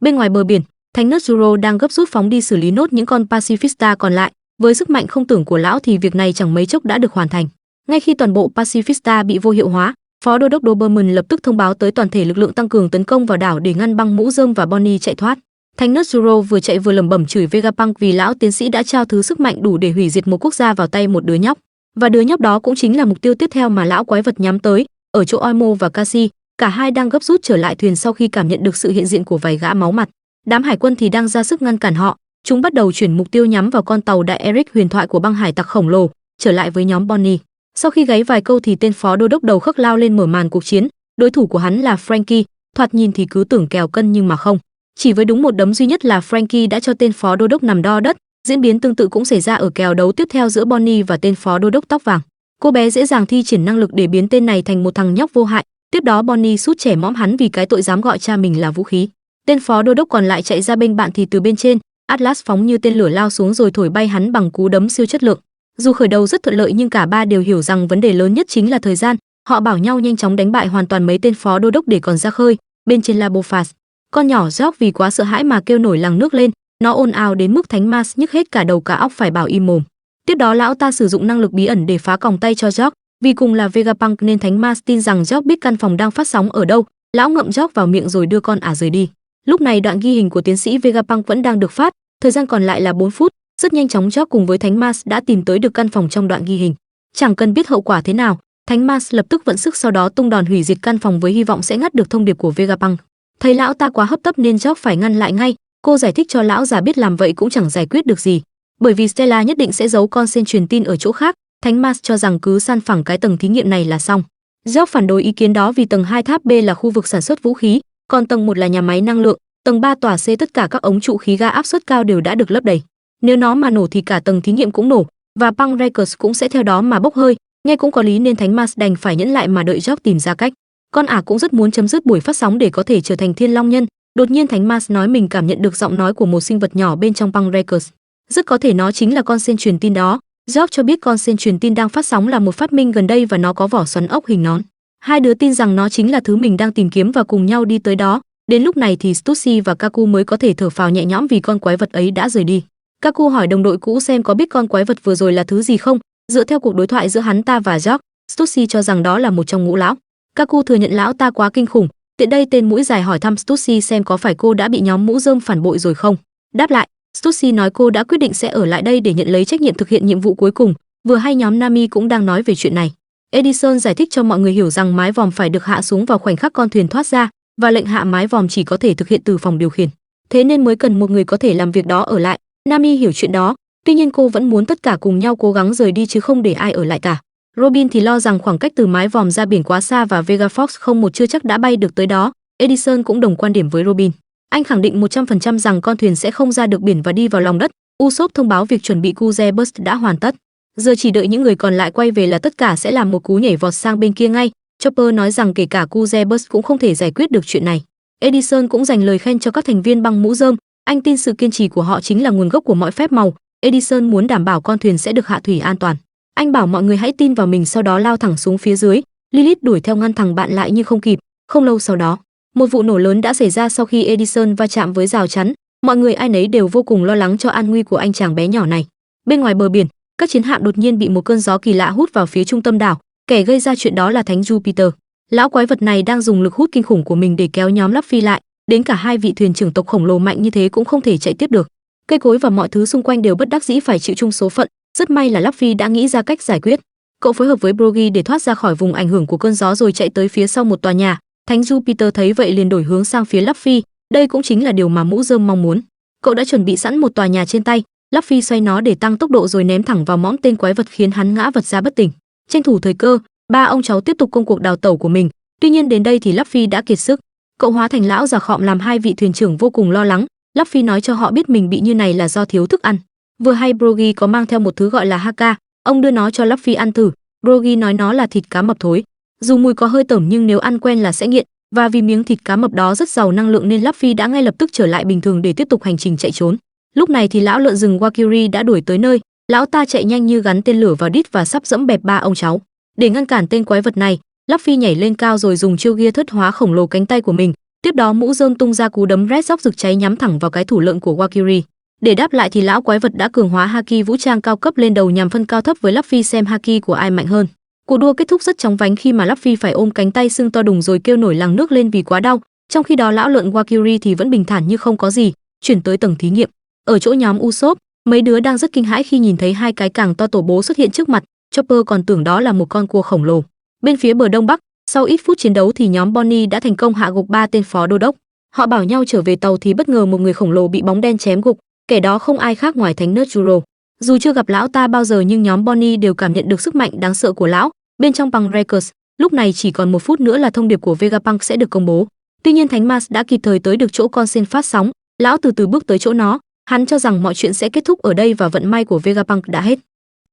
Bên ngoài bờ biển, Thánh nớt Zuro đang gấp rút phóng đi xử lý nốt những con Pacifista còn lại. Với sức mạnh không tưởng của lão thì việc này chẳng mấy chốc đã được hoàn thành. Ngay khi toàn bộ Pacifista bị vô hiệu hóa, Phó Đô đốc Doberman lập tức thông báo tới toàn thể lực lượng tăng cường tấn công vào đảo để ngăn băng mũ rơm và Bonnie chạy thoát. Thánh nớt Zuro vừa chạy vừa lẩm bẩm chửi Vegapunk vì lão tiến sĩ đã trao thứ sức mạnh đủ để hủy diệt một quốc gia vào tay một đứa nhóc. Và đứa nhóc đó cũng chính là mục tiêu tiếp theo mà lão quái vật nhắm tới. Ở chỗ Oimo và Cassie, cả hai đang gấp rút trở lại thuyền sau khi cảm nhận được sự hiện diện của vài gã máu mặt. Đám hải quân thì đang ra sức ngăn cản họ. Chúng bắt đầu chuyển mục tiêu nhắm vào con tàu đại Eric huyền thoại của băng hải tặc khổng lồ, trở lại với nhóm Bonnie. Sau khi gáy vài câu thì tên phó đô đốc đầu khắc lao lên mở màn cuộc chiến. Đối thủ của hắn là Frankie, thoạt nhìn thì cứ tưởng kèo cân nhưng mà không. Chỉ với đúng một đấm duy nhất là Frankie đã cho tên phó đô đốc nằm đo đất. Diễn biến tương tự cũng xảy ra ở kèo đấu tiếp theo giữa Bonnie và tên phó đô đốc tóc vàng. Cô bé dễ dàng thi triển năng lực để biến tên này thành một thằng nhóc vô hại. Tiếp đó Bonnie sút trẻ mõm hắn vì cái tội dám gọi cha mình là vũ khí. Tên phó đô đốc còn lại chạy ra bên bạn thì từ bên trên, Atlas phóng như tên lửa lao xuống rồi thổi bay hắn bằng cú đấm siêu chất lượng. Dù khởi đầu rất thuận lợi nhưng cả ba đều hiểu rằng vấn đề lớn nhất chính là thời gian. Họ bảo nhau nhanh chóng đánh bại hoàn toàn mấy tên phó đô đốc để còn ra khơi. Bên trên là Bofas, con nhỏ George vì quá sợ hãi mà kêu nổi lằng nước lên. Nó ồn ào đến mức Thánh Mars nhức hết cả đầu cả óc phải bảo im mồm. Tiếp đó lão ta sử dụng năng lực bí ẩn để phá còng tay cho George. Vì cùng là Vegapunk nên Thánh Mars tin rằng George biết căn phòng đang phát sóng ở đâu. Lão ngậm George vào miệng rồi đưa con ả rời đi. Lúc này đoạn ghi hình của tiến sĩ Vegapunk vẫn đang được phát. Thời gian còn lại là 4 phút. Rất nhanh chóng George cùng với Thánh Mars đã tìm tới được căn phòng trong đoạn ghi hình. Chẳng cần biết hậu quả thế nào, Thánh Mars lập tức vận sức sau đó tung đòn hủy diệt căn phòng với hy vọng sẽ ngắt được thông điệp của Vegapunk. Thấy lão ta quá hấp tấp nên George phải ngăn lại ngay. Cô giải thích cho lão già biết làm vậy cũng chẳng giải quyết được gì, bởi vì Stella nhất định sẽ giấu con sen truyền tin ở chỗ khác. Thánh Mars cho rằng cứ san phẳng cái tầng thí nghiệm này là xong. George phản đối ý kiến đó vì tầng 2 tháp B là khu vực sản xuất vũ khí, còn tầng 1 là nhà máy năng lượng, tầng 3 tòa C tất cả các ống trụ khí ga áp suất cao đều đã được lấp đầy. Nếu nó mà nổ thì cả tầng thí nghiệm cũng nổ và băng Records cũng sẽ theo đó mà bốc hơi. Nghe cũng có lý nên Thánh Mars đành phải nhẫn lại mà đợi George tìm ra cách. Con ả cũng rất muốn chấm dứt buổi phát sóng để có thể trở thành Thiên Long Nhân. Đột nhiên Thánh Mars nói mình cảm nhận được giọng nói của một sinh vật nhỏ bên trong băng Records. Rất có thể nó chính là con sen truyền tin đó. George cho biết con sen truyền tin đang phát sóng là một phát minh gần đây và nó có vỏ xoắn ốc hình nón. Hai đứa tin rằng nó chính là thứ mình đang tìm kiếm và cùng nhau đi tới đó. Đến lúc này thì Stussy và Kaku mới có thể thở phào nhẹ nhõm vì con quái vật ấy đã rời đi. Kaku hỏi đồng đội cũ xem có biết con quái vật vừa rồi là thứ gì không. Dựa theo cuộc đối thoại giữa hắn ta và George, Stussy cho rằng đó là một trong ngũ lão. Kaku thừa nhận lão ta quá kinh khủng. Tiện đây tên mũi dài hỏi thăm Stussy xem có phải cô đã bị nhóm mũ rơm phản bội rồi không. Đáp lại, Stussy nói cô đã quyết định sẽ ở lại đây để nhận lấy trách nhiệm thực hiện nhiệm vụ cuối cùng. Vừa hay nhóm Nami cũng đang nói về chuyện này. Edison giải thích cho mọi người hiểu rằng mái vòm phải được hạ xuống vào khoảnh khắc con thuyền thoát ra và lệnh hạ mái vòm chỉ có thể thực hiện từ phòng điều khiển. Thế nên mới cần một người có thể làm việc đó ở lại. Nami hiểu chuyện đó, tuy nhiên cô vẫn muốn tất cả cùng nhau cố gắng rời đi chứ không để ai ở lại cả. Robin thì lo rằng khoảng cách từ mái vòm ra biển quá xa và Vegafox không một chưa chắc đã bay được tới đó. Edison cũng đồng quan điểm với Robin. Anh khẳng định 100% rằng con thuyền sẽ không ra được biển và đi vào lòng đất. Usopp thông báo việc chuẩn bị Kuze Burst đã hoàn tất. Giờ chỉ đợi những người còn lại quay về là tất cả sẽ làm một cú nhảy vọt sang bên kia ngay. Chopper nói rằng kể cả Kuze Burst cũng không thể giải quyết được chuyện này. Edison cũng dành lời khen cho các thành viên băng mũ rơm. Anh tin sự kiên trì của họ chính là nguồn gốc của mọi phép màu. Edison muốn đảm bảo con thuyền sẽ được hạ thủy an toàn. Anh bảo mọi người hãy tin vào mình sau đó lao thẳng xuống phía dưới. Lilith đuổi theo ngăn thằng bạn lại nhưng không kịp. Không lâu sau đó, một vụ nổ lớn đã xảy ra sau khi Edison va chạm với rào chắn. Mọi người ai nấy đều vô cùng lo lắng cho an nguy của anh chàng bé nhỏ này. Bên ngoài bờ biển, các chiến hạm đột nhiên bị một cơn gió kỳ lạ hút vào phía trung tâm đảo. Kẻ gây ra chuyện đó là Thánh Jupiter. Lão quái vật này đang dùng lực hút kinh khủng của mình để kéo nhóm Luffy lại. Đến cả hai vị thuyền trưởng tộc khổng lồ mạnh như thế cũng không thể chạy tiếp được. Cây cối và mọi thứ xung quanh đều bất đắc dĩ phải chịu chung số phận. Rất may là Luffy đã nghĩ ra cách giải quyết. Cậu phối hợp với Brogy để thoát ra khỏi vùng ảnh hưởng của cơn gió rồi chạy tới phía sau một tòa nhà. Thánh Jupiter thấy vậy liền đổi hướng sang phía Luffy. Đây cũng chính là điều mà mũ rơm mong muốn. Cậu đã chuẩn bị sẵn một tòa nhà trên tay. Luffy xoay nó để tăng tốc độ rồi ném thẳng vào mõm tên quái vật khiến hắn ngã vật ra bất tỉnh. Tranh thủ thời cơ, ba ông cháu tiếp tục công cuộc đào tẩu của mình. Tuy nhiên đến đây thì Luffy đã kiệt sức. Cậu hóa thành lão già khọm làm hai vị thuyền trưởng vô cùng lo lắng. Luffy nói cho họ biết mình bị như này là do thiếu thức ăn. Vừa hay Brogy có mang theo một thứ gọi là Haka, ông đưa nó cho Luffy ăn thử. Brogy nói nó là thịt cá mập thối. Dù mùi có hơi tởm nhưng nếu ăn quen là sẽ nghiện, và vì miếng thịt cá mập đó rất giàu năng lượng nên Luffy đã ngay lập tức trở lại bình thường để tiếp tục hành trình chạy trốn. Lúc này thì lão lợn rừng Wakiri đã đuổi tới nơi. Lão ta chạy nhanh như gắn tên lửa vào đít và sắp dẫm bẹp ba ông cháu. Để ngăn cản tên quái vật này, Luffy nhảy lên cao rồi dùng chiêu gear thất hóa khổng lồ cánh tay của mình. Tiếp đó mũ rơm tung ra cú đấm Red Rock rực cháy nhắm thẳng vào cái thủ lợn của Valkyrie. Để đáp lại thì lão quái vật đã cường hóa haki vũ trang cao cấp lên đầu nhằm phân cao thấp với Luffy xem haki của ai mạnh hơn. Cuộc đua kết thúc rất chóng vánh khi mà Luffy phải ôm cánh tay sưng to đùng rồi kêu nổi lằng nước lên vì quá đau. Trong khi đó lão lợn Valkyrie thì vẫn bình thản như không có gì, chuyển tới tầng thí nghiệm. Ở chỗ nhóm Usopp, mấy đứa đang rất kinh hãi khi nhìn thấy hai cái càng to tổ bố xuất hiện trước mặt. Chopper còn tưởng đó là một con cua khổng lồ. Bên phía bờ đông bắc, sau ít phút chiến đấu thì nhóm Bonnie đã thành công hạ gục 3 tên phó đô đốc. Họ bảo nhau trở về tàu thì bất ngờ một người khổng lồ bị bóng đen chém gục, kẻ đó không ai khác ngoài Thánh Nerd Zoro. Dù chưa gặp lão ta bao giờ nhưng nhóm Bonnie đều cảm nhận được sức mạnh đáng sợ của lão. Bên trong băng Records, lúc này chỉ còn 1 phút nữa là thông điệp của Vegapunk sẽ được công bố. Tuy nhiên Thánh Mars đã kịp thời tới được chỗ con sen phát sóng, lão từ từ bước tới chỗ nó, hắn cho rằng mọi chuyện sẽ kết thúc ở đây và vận may của Vegapunk đã hết.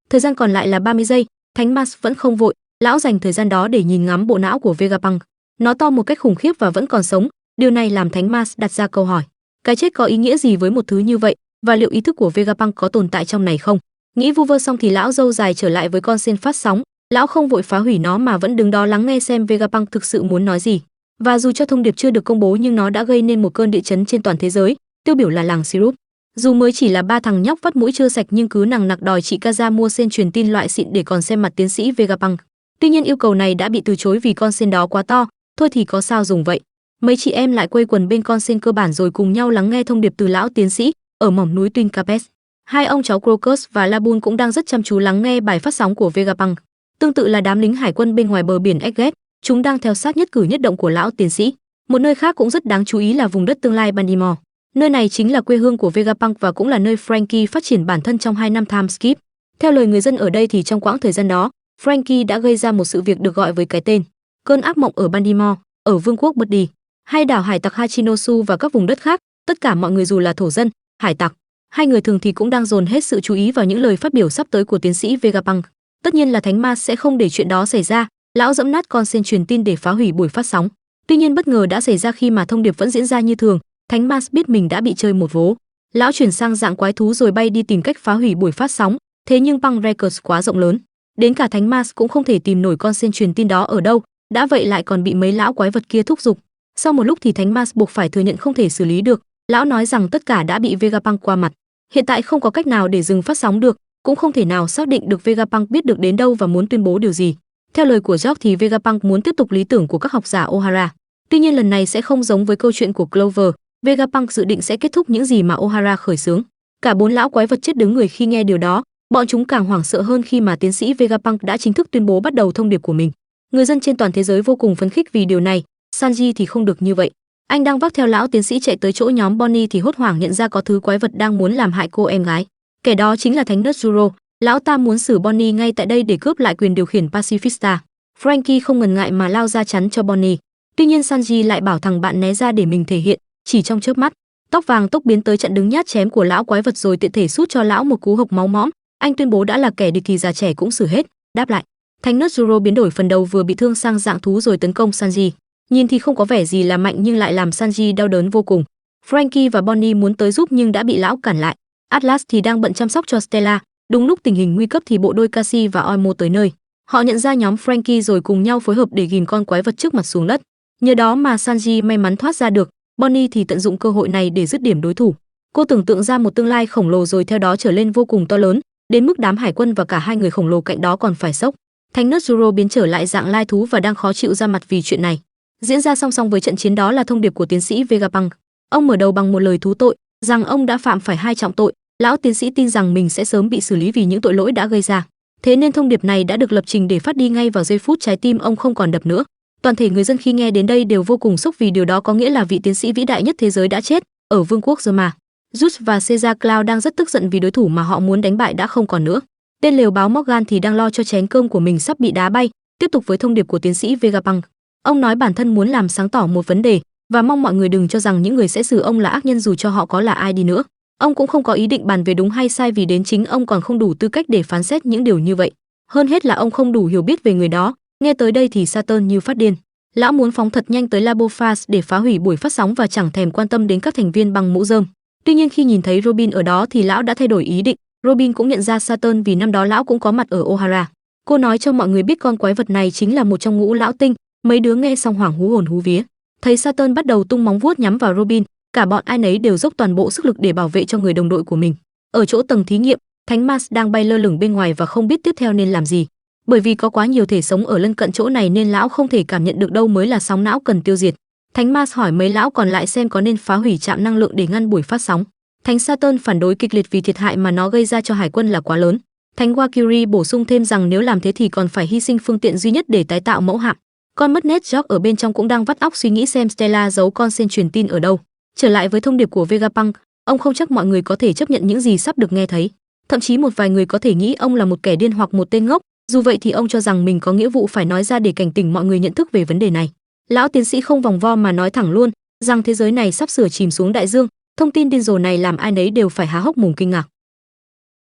Thời gian còn lại là 30 giây, Thánh Mars vẫn không vội, lão dành thời gian đó để nhìn ngắm bộ não của Vegapunk. Nó to một cách khủng khiếp và vẫn còn sống, điều này làm Thánh Mars đặt ra câu hỏi: cái chết có ý nghĩa gì với một thứ như vậy, và liệu ý thức của Vegapunk có tồn tại trong này không? Nghĩ vu vơ xong thì lão râu dài trở lại với con sen phát sóng, lão không vội phá hủy nó mà vẫn đứng đó lắng nghe xem Vegapunk thực sự muốn nói gì. Và dù cho thông điệp chưa được công bố nhưng nó đã gây nên một cơn địa chấn trên toàn thế giới, tiêu biểu là làng Syrup. Dù mới chỉ là 3 thằng nhóc vắt mũi chưa sạch nhưng cứ nằng nặc đòi chị Kaza mua sen truyền tin loại xịn để còn xem mặt tiến sĩ Vegapunk. Tuy nhiên yêu cầu này đã bị từ chối vì con sen đó quá to, thôi thì có sao dùng vậy. Mấy chị em lại quây quần bên con sen cơ bản rồi cùng nhau lắng nghe thông điệp từ lão tiến sĩ ở mỏm núi Twin Capes. Hai ông cháu Crocus và Labun cũng đang rất chăm chú lắng nghe bài phát sóng của Vegapunk. Tương tự là đám lính hải quân bên ngoài bờ biển Egghead, chúng đang theo sát nhất cử nhất động của lão tiến sĩ. Một nơi khác cũng rất đáng chú ý là vùng đất tương lai Bandimore. Nơi này chính là quê hương của Vegapunk và cũng là nơi Franky phát triển bản thân trong 2 năm time skip. Theo lời người dân ở đây thì trong quãng thời gian đó, Franky đã gây ra một sự việc được gọi với cái tên cơn ác mộng ở Bandimore, ở vương quốc Buddy, hay đảo hải tặc Hachinosu và các vùng đất khác. Tất cả mọi người dù là thổ dân, hải tặc, hai người thường thì cũng đang dồn hết sự chú ý vào những lời phát biểu sắp tới của tiến sĩ Vegapunk. Tất nhiên là Thánh Mars sẽ không để chuyện đó xảy ra, lão dẫm nát con sen truyền tin để phá hủy buổi phát sóng. Tuy nhiên bất ngờ đã xảy ra khi mà thông điệp vẫn diễn ra như thường. Thánh Mars biết mình đã bị chơi một vố. Lão chuyển sang dạng quái thú rồi bay đi tìm cách phá hủy buổi phát sóng, thế nhưng băng Records quá rộng lớn, đến cả Thánh Mars cũng không thể tìm nổi con sen truyền tin đó ở đâu, đã vậy lại còn bị mấy lão quái vật kia thúc giục. Sau một lúc thì Thánh Mars buộc phải thừa nhận không thể xử lý được, lão nói rằng tất cả đã bị Vegapunk qua mặt. Hiện tại không có cách nào để dừng phát sóng được, cũng không thể nào xác định được Vegapunk biết được đến đâu và muốn tuyên bố điều gì. Theo lời của Jock thì Vegapunk muốn tiếp tục lý tưởng của các học giả Ohara. Tuy nhiên lần này sẽ không giống với câu chuyện của Clover, Vegapunk dự định sẽ kết thúc những gì mà Ohara khởi xướng. Cả 4 lão quái vật chết đứng người khi nghe điều đó, bọn chúng càng hoảng sợ hơn khi mà tiến sĩ Vegapunk đã chính thức tuyên bố bắt đầu thông điệp của mình. Người dân trên toàn thế giới vô cùng phấn khích vì điều này, Sanji thì không được như vậy. Anh đang vác theo lão tiến sĩ chạy tới chỗ nhóm Bonnie thì hốt hoảng nhận ra có thứ quái vật đang muốn làm hại cô em gái. Kẻ đó chính là Thánh Nerd Zoro, lão ta muốn xử Bonnie ngay tại đây để cướp lại quyền điều khiển Pacifista. Franky không ngần ngại mà lao ra chắn cho Bonnie. Tuy nhiên Sanji lại bảo thằng bạn né ra để mình thể hiện, chỉ trong chớp mắt, tóc vàng tốc biến tới chặn đứng nhát chém của lão quái vật rồi tiện thể sút cho lão một cú hộc máu mõm. Anh tuyên bố đã là kẻ địch thì già trẻ cũng xử hết. Đáp lại, Thánh Nerd Zoro biến đổi phần đầu vừa bị thương sang dạng thú rồi tấn công Sanji. Nhìn thì không có vẻ gì là mạnh nhưng lại làm Sanji đau đớn vô cùng. Franky và Bonnie muốn tới giúp nhưng đã bị lão cản lại. Atlas thì đang bận chăm sóc cho Stella. Đúng lúc tình hình nguy cấp thì bộ đôi Cassie và Oimo tới nơi. Họ nhận ra nhóm Franky rồi cùng nhau phối hợp để ghìm con quái vật trước mặt xuống đất. Nhờ đó mà Sanji may mắn thoát ra được. Bonnie thì tận dụng cơ hội này để dứt điểm đối thủ. Cô tưởng tượng ra một tương lai khổng lồ rồi theo đó trở lên vô cùng to lớn, đến mức đám hải quân và cả hai người khổng lồ cạnh đó còn phải sốc. Thánh Nerd Zoro biến trở lại dạng lai thú và đang khó chịu ra mặt vì chuyện này. Diễn ra song song với trận chiến đó là thông điệp của tiến sĩ Vegapunk. Ông mở đầu bằng một lời thú tội, rằng ông đã phạm phải 2 trọng tội. Lão tiến sĩ tin rằng mình sẽ sớm bị xử lý vì những tội lỗi đã gây ra. Thế nên thông điệp này đã được lập trình để phát đi ngay vào giây phút trái tim ông không còn đập nữa. Toàn thể người dân khi nghe đến đây đều vô cùng sốc vì điều đó có nghĩa là vị tiến sĩ vĩ đại nhất thế giới đã chết ở vương quốc Zerma. Zeus và Caesar Cloud đang rất tức giận vì đối thủ mà họ muốn đánh bại đã không còn nữa. Tên lều báo Morgan thì đang lo cho chén cơm của mình sắp bị đá bay. Tiếp tục với thông điệp của tiến sĩ Vegapunk. Ông nói bản thân muốn làm sáng tỏ một vấn đề và mong mọi người đừng cho rằng những người sẽ xử ông là ác nhân dù cho họ có là ai đi nữa. Ông cũng không có ý định bàn về đúng hay sai vì đến chính ông còn không đủ tư cách để phán xét những điều như vậy. Hơn hết là ông không đủ hiểu biết về người đó. Nghe tới đây thì Saturn như phát điên. Lão muốn phóng thật nhanh tới Labo Phase để phá hủy buổi phát sóng và chẳng thèm quan tâm đến các thành viên bằng mũ rơm. Tuy nhiên khi nhìn thấy Robin ở đó thì lão đã thay đổi ý định. Robin cũng nhận ra Saturn vì năm đó lão cũng có mặt ở Ohara. Cô nói cho mọi người biết con quái vật này chính là một trong ngũ lão tinh. Mấy đứa nghe xong hoảng hú hồn hú vía. Thấy Saturn bắt đầu tung móng vuốt nhắm vào Robin, cả bọn ai nấy đều dốc toàn bộ sức lực để bảo vệ cho người đồng đội của mình. Ở chỗ tầng thí nghiệm, Thánh Mars đang bay lơ lửng bên ngoài và không biết tiếp theo nên làm gì. Bởi vì có quá nhiều thể sống ở lân cận chỗ này nên lão không thể cảm nhận được đâu mới là sóng não cần tiêu diệt. Thánh Mars hỏi mấy lão còn lại xem có nên phá hủy trạm năng lượng để ngăn buổi phát sóng. Thánh Saturn phản đối kịch liệt vì thiệt hại mà nó gây ra cho hải quân là quá lớn. Thánh Valkyrie bổ sung thêm rằng nếu làm thế thì còn phải hy sinh phương tiện duy nhất để tái tạo mẫu hạm. Con mất nét George ở bên trong cũng đang vắt óc suy nghĩ xem Stella giấu con sen truyền tin ở đâu. Trở lại với thông điệp của Vegapunk, ông không chắc mọi người có thể chấp nhận những gì sắp được nghe thấy. Thậm chí một vài người có thể nghĩ ông là một kẻ điên hoặc một tên ngốc. Dù vậy thì ông cho rằng mình có nghĩa vụ phải nói ra để cảnh tỉnh mọi người nhận thức về vấn đề này. Lão tiến sĩ không vòng vo mà nói thẳng luôn rằng thế giới này sắp sửa chìm xuống đại dương. Thông tin điên rồ này làm ai nấy đều phải há hốc mồm kinh ngạc.